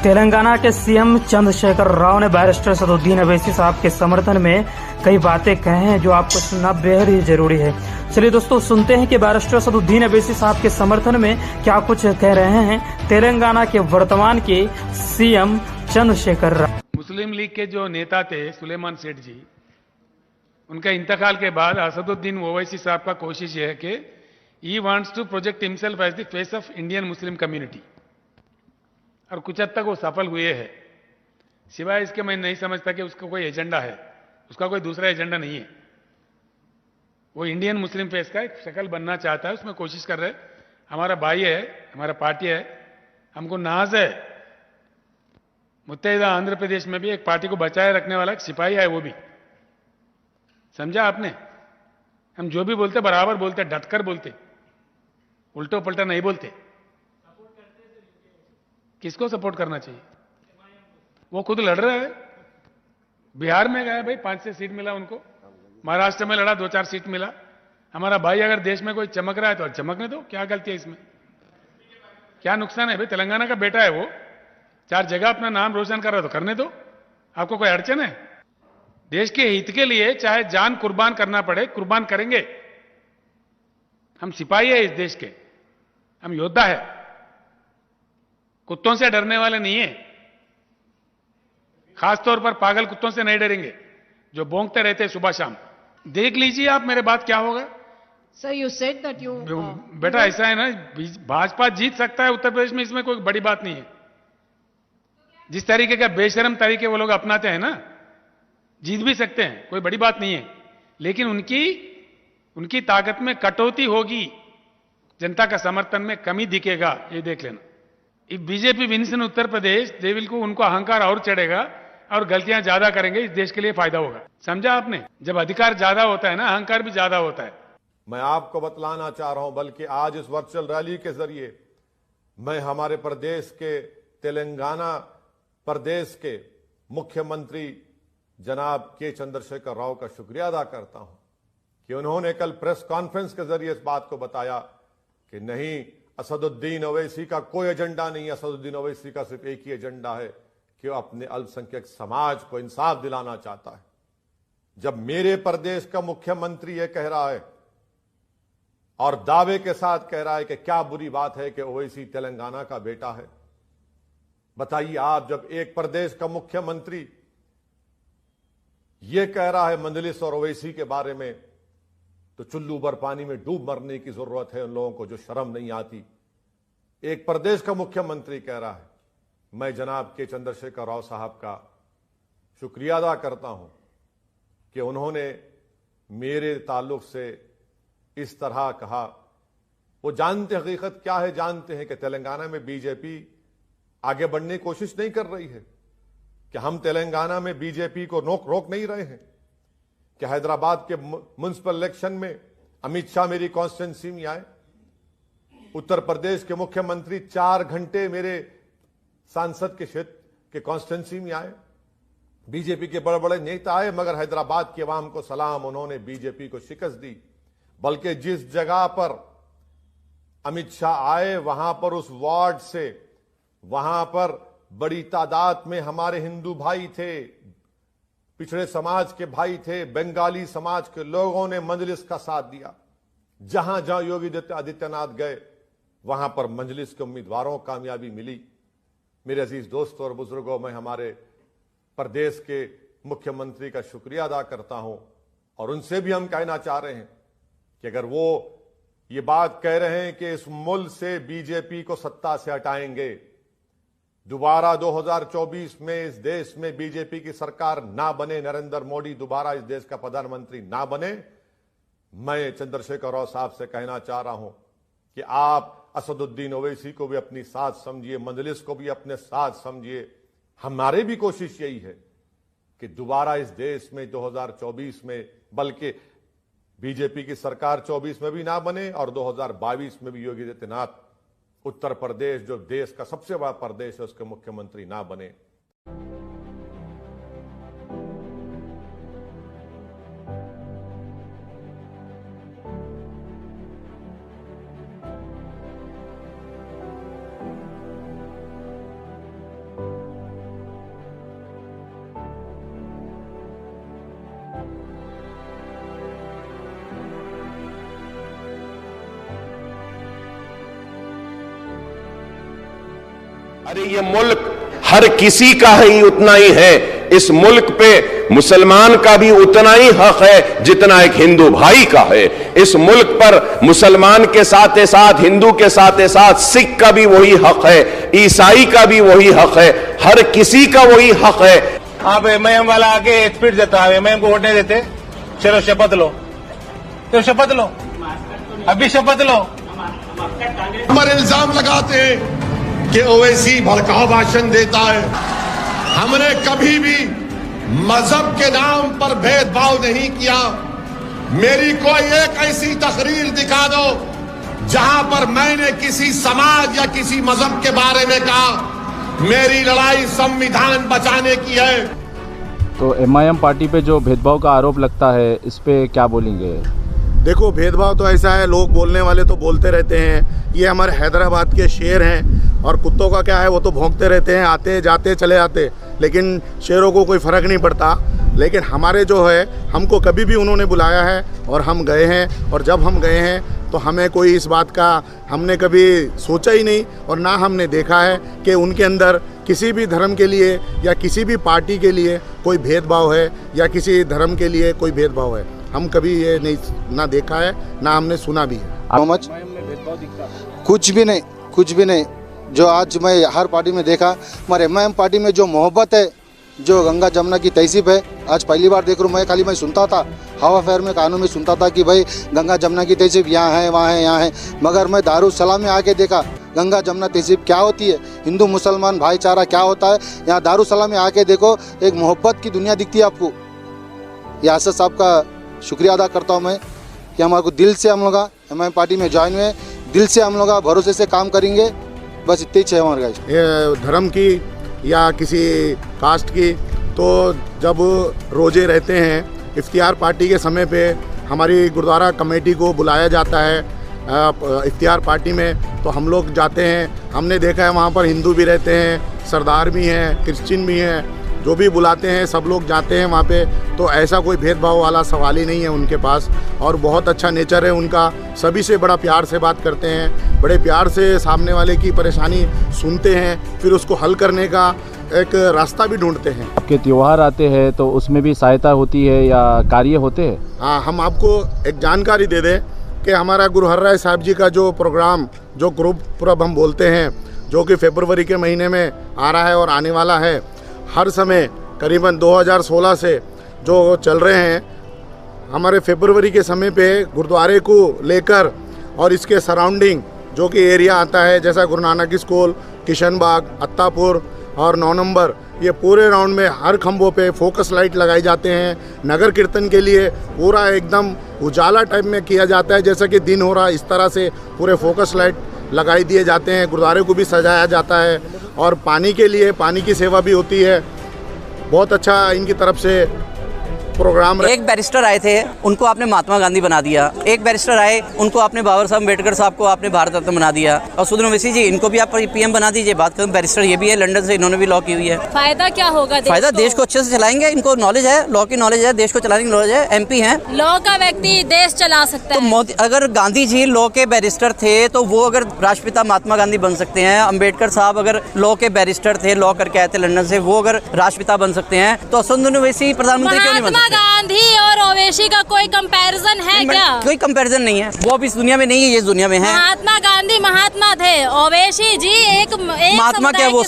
तेलंगाना के सीएम चंद्रशेखर राव ने बैरिस्टर सदुद्दीन अवैसी साहब के समर्थन में कई बातें कहे हैं जो आपको सुनना बेहद ही जरूरी है। चलिए दोस्तों, सुनते हैं कि बैरिस्टर सदुद्दीन अवैसी साहब के समर्थन में क्या कुछ कह रहे हैं तेलंगाना के वर्तमान के सीएम चंद्रशेखर राव। मुस्लिम लीग के जो नेता थे सुलेमान सेठ जी, उनका इंतकाल के बाद असदुद्दीन ओवैसी साहब का कोशिश यह है कि he wants to project himself as the face of Indian Muslim community, और कुछ हद तक वो सफल हुए हैं। सिवाय इसके मैं नहीं समझता कि उसका कोई एजेंडा है, उसका कोई दूसरा एजेंडा नहीं है। वो इंडियन मुस्लिम फेस का एक शक्ल बनना चाहता है, उसमें कोशिश कर रहे हैं। हमारा भाई है, हमारा पार्टी है, हमको नाज है। मुत्तहिदा आंध्र प्रदेश में भी एक पार्टी को बचाए रखने वाला एक सिपाही है, वो भी समझा आपने। हम जो भी बोलते बराबर बोलते, डटकर बोलते, उल्टो पलटा नहीं बोलते। किसको सपोर्ट करना चाहिए? वो खुद लड़ रहे हैं। बिहार में गए भाई, 5-6 सीट मिला उनको, महाराष्ट्र में लड़ा, 2-4 सीट मिला। हमारा भाई अगर देश में कोई चमक रहा है तो चमकने दो, क्या गलती है इसमें? क्या नुकसान है भाई? तेलंगाना का बेटा है वो, 4 जगह अपना नाम रोशन कर रहा है तो करने दो। आपको कोई अड़चन है? देश के हित के लिए चाहे जान कुर्बान करना पड़े, कुर्बान करेंगे। हम सिपाही है इस देश के, हम योद्धा है, कुत्तों से डरने वाले नहीं है। खासतौर पर पागल कुत्तों से नहीं डरेंगे जो भौंकते रहते सुबह शाम। देख लीजिए आप मेरे बात क्या होगा। Sir, you said that you. बेटा ऐसा है ना, भाजपा जीत सकता है उत्तर प्रदेश में, इसमें कोई बड़ी बात नहीं है। जिस तरीके का बेशरम तरीके वो लोग अपनाते हैं ना, जीत भी सकते हैं, कोई बड़ी बात नहीं है। लेकिन उनकी ताकत में कटौती होगी, जनता का समर्थन में कमी दिखेगा, ये देख लेना। If BJP wins in Uttar Pradesh, they will को, उनको अहंकार और चढ़ेगा और गलतियां ज्यादा करेंगे, इस देश के लिए फायदा होगा। समझा आपने? जब अधिकार ज्यादा होता है ना, अहंकार भी ज्यादा होता है। मैं आपको बतलाना चाह रहा हूं, बल्कि आज इस वर्चुअल रैली के जरिए मैं हमारे प्रदेश के, तेलंगाना प्रदेश के मुख्यमंत्री जनाब के चंद्रशेखर राव का शुक्रिया अदा करता हूं कि उन्होंने कल प्रेस कॉन्फ्रेंस के जरिए इस बात को बताया कि नहीं, असदुद्दीन ओवैसी का कोई एजेंडा नहीं है। असदुद्दीन ओवैसी का सिर्फ एक ही एजेंडा है कि वो अपने अल्पसंख्यक समाज को इंसाफ दिलाना चाहता है। जब मेरे प्रदेश का मुख्यमंत्री यह कह रहा है और दावे के साथ कह रहा है कि क्या बुरी बात है कि ओवैसी तेलंगाना का बेटा है, बताइए आप। जब एक प्रदेश का मुख्यमंत्री यह कह रहा है मंजलिस और ओवैसी के बारे में, तो चुल्लू भर पानी में डूब मरने की जरूरत है उन लोगों को जो शर्म नहीं आती। एक प्रदेश का मुख्यमंत्री कह रहा है। मैं जनाब के चंद्रशेखर राव साहब का शुक्रिया अदा करता हूं कि उन्होंने मेरे ताल्लुक से इस तरह कहा। वो जानते हकीकत क्या है, जानते हैं कि तेलंगाना में बीजेपी आगे बढ़ने की कोशिश नहीं कर रही है, कि हम तेलंगाना में बीजेपी को रोक नहीं रहे हैं, कि हैदराबाद के म्युनिसिपल इलेक्शन में अमित शाह मेरी कॉन्स्टिट्यूंसी में आए, उत्तर प्रदेश के मुख्यमंत्री 4 घंटे मेरे सांसद के क्षेत्र के कॉन्स्टिट्यूंसी में आए, बीजेपी के बड़े बड़े नेता आए, मगर हैदराबाद के अवाम को सलाम, उन्होंने बीजेपी को शिकस्त दी। बल्कि जिस जगह पर अमित शाह आए, वहां पर उस वार्ड से, वहां पर बड़ी तादाद में हमारे हिंदू भाई थे, पिछड़े समाज के भाई थे, बंगाली समाज के लोगों ने मजलिस का साथ दिया। जहां जहां योगी आदित्यनाथ गए, वहां पर मजलिस के उम्मीदवारों को कामयाबी मिली। मेरे अजीज दोस्तों और बुजुर्गों, मैं हमारे प्रदेश के मुख्यमंत्री का शुक्रिया अदा करता हूं, और उनसे भी हम कहना चाह रहे हैं कि अगर वो ये बात कह रहे हैं कि इस मुल्क से बीजेपी को सत्ता से हटाएंगे, दोबारा 2024 में इस देश में बीजेपी की सरकार ना बने, नरेंद्र मोदी दोबारा इस देश का प्रधानमंत्री ना बने, मैं चंद्रशेखर राव साहब से कहना चाह रहा हूं कि आप असदुद्दीन ओवैसी को भी अपनी साथ समझिए, मजलिस को भी अपने साथ समझिए। हमारी भी कोशिश यही है कि दोबारा इस देश में 2024 में, बल्कि बीजेपी की सरकार 24 में भी ना बने और 2022 में भी योगी आदित्यनाथ उत्तर प्रदेश, जो देश का सबसे बड़ा प्रदेश है, उसके मुख्यमंत्री ना बने। अरे ये मुल्क हर किसी का ही उतना ही है। इस मुल्क पे मुसलमान का भी उतना ही हक है जितना एक हिंदू भाई का है। इस मुल्क पर मुसलमान के साथ साथ हिंदू के साथ साथ सिख का भी वही हक है, ईसाई का भी वही हक है, हर किसी का वही हक है। आप एमआईएम वाला आगे स्पीड देता है, एमआईएम को वोट नहीं देते। चलो शपथ लो, तो शपथ लो, अभी शपथ लो। पर इल्जाम लगाते हैं कि ओवैसी भड़काऊ भाषण देता है। हमने कभी भी मजहब के नाम पर भेदभाव नहीं किया। मेरी कोई एक ऐसी तकरीर दिखा दो जहां पर मैंने किसी समाज या किसी मजहब के बारे में कहा मेरी लड़ाई संविधान बचाने की है। तो एमआईएम पार्टी पे जो भेदभाव का आरोप लगता है, इस पे क्या बोलेंगे? देखो, भेदभाव तो ऐसा है, लोग बोलने वाले तो बोलते रहते हैं। ये हमारे हैदराबाद के शेर हैं और कुत्तों का क्या है, वो तो भौंकते रहते हैं, आते जाते चले आते, लेकिन शेरों को कोई फ़र्क नहीं पड़ता। लेकिन हमारे जो है, हमको कभी भी उन्होंने बुलाया है और हम गए हैं, और जब हम गए हैं तो हमें कोई इस बात का हमने कभी सोचा ही नहीं और ना हमने देखा है कि उनके अंदर किसी भी धर्म के लिए या किसी भी पार्टी के लिए कोई भेदभाव है या किसी धर्म के लिए कोई भेदभाव है। हम कभी ये नहीं ना देखा है ना हमने सुना भी है। कुछ भी नहीं, कुछ भी नहीं। जो आज मैं हर पार्टी में देखा, हमारे एमआईएम पार्टी में जो मोहब्बत है, जो गंगा जमुना की तहसीब है, आज पहली बार देख रहा हूँ। मैं सुनता था, हवा फेयर में कानून में सुनता था कि भाई गंगा जमुना की तहसीब यहाँ है, वहाँ है, यहाँ है, मगर मैं दारुसलाम में आके देखा गंगा जमुना तहसीब क्या होती है, हिंदू मुसलमान भाईचारा क्या होता है। यहाँ दारुसलाम में आके देखो, एक मोहब्बत की दुनिया दिखती है आपको। यासर साहब का शुक्रिया अदा करता हूँ मैं कि हमारे को दिल से हम लोग एमआईएम पार्टी में ज्वाइन हुए, दिल से हम लोग भरोसे से काम करेंगे, बस इतनी ही है हमारे गाइस। धर्म की या किसी कास्ट की, तो जब रोजे रहते हैं इफ्तियार पार्टी के समय पे हमारी गुरुद्वारा कमेटी को बुलाया जाता है इफ्तियार पार्टी में, तो हम लोग जाते हैं। हमने देखा है वहाँ पर हिंदू भी रहते हैं, सरदार भी हैं, क्रिश्चियन भी हैं, जो भी बुलाते हैं सब लोग जाते हैं वहाँ पे। तो ऐसा कोई भेदभाव वाला सवाल ही नहीं है उनके पास, और बहुत अच्छा नेचर है उनका। सभी से बड़ा प्यार से बात करते हैं, बड़े प्यार से सामने वाले की परेशानी सुनते हैं, फिर उसको हल करने का एक रास्ता भी ढूंढते हैं। आपके त्यौहार आते हैं तो उसमें भी सहायता होती है या कार्य होते हैं? हाँ, हम आपको एक जानकारी दे दें कि हमारा गुरु हरराय साहब जी का जो प्रोग्राम, जो गुरुपुरब हम बोलते हैं, जो कि फरवरी के महीने में आ रहा है और आने वाला है, हर समय करीबन 2016 से जो चल रहे हैं, हमारे फरवरी के समय पे गुरुद्वारे को लेकर और इसके सराउंडिंग जो कि एरिया आता है, जैसा गुरु नानक स्कूल, किशन बाग, अत्तापुर और 9 नंबर, ये पूरे राउंड में हर खंभों पे फोकस लाइट लगाए जाते हैं। नगर कीर्तन के लिए पूरा एकदम उजाला टाइप में किया जाता है, जैसा कि दिन हो रहा है इस तरह से पूरे फोकस लाइट लगाई दिए जाते हैं। गुरुद्वारे को भी सजाया जाता है और पानी के लिए पानी की सेवा भी होती है। बहुत अच्छा इनकी तरफ से प्रोग्राम। एक बैरिस्टर आए थे, उनको आपने महात्मा गांधी बना दिया। एक बैरिस्टर आए, उनको आपने बाबा साहब अम्बेडकर साहब को आपने भारत रत्न बना दिया। और सुधीर ओवैसी जी, इनको भी आप पीएम बना दीजिए। बात करूं, बैरिस्टर ये भी है, लंदन से इन्होंने भी लॉ की हुई है। फायदा क्या होगा? फायदा देश को अच्छे से चलाएंगे, इनको नॉलेज है, लॉ की नॉलेज है, देश को चलाने की नॉलेज है, एमपी हैं। लॉ का व्यक्ति देश चला सकता है। तो मोदी, अगर गांधी जी लॉ के बैरिस्टर थे तो वो अगर राष्ट्रपिता महात्मा गांधी बन सकते हैं, अम्बेडकर साहब अगर लॉ के बैरिस्टर थे, लॉ करके आए थे लंदन से, वो अगर राष्ट्रपिता बन सकते हैं, तो सुधीर ओवैसी प्रधानमंत्री क्यों नहीं बन सकते? गांधी और ओवैसी का कोई कंपैरिजन है क्या? कोई कंपैरिजन नहीं है, वो अब इस दुनिया में नहीं है, ये इस दुनिया में है। महात्मा गांधी महात्मा थे, ओवैसी जी एक महात्मा क्या वो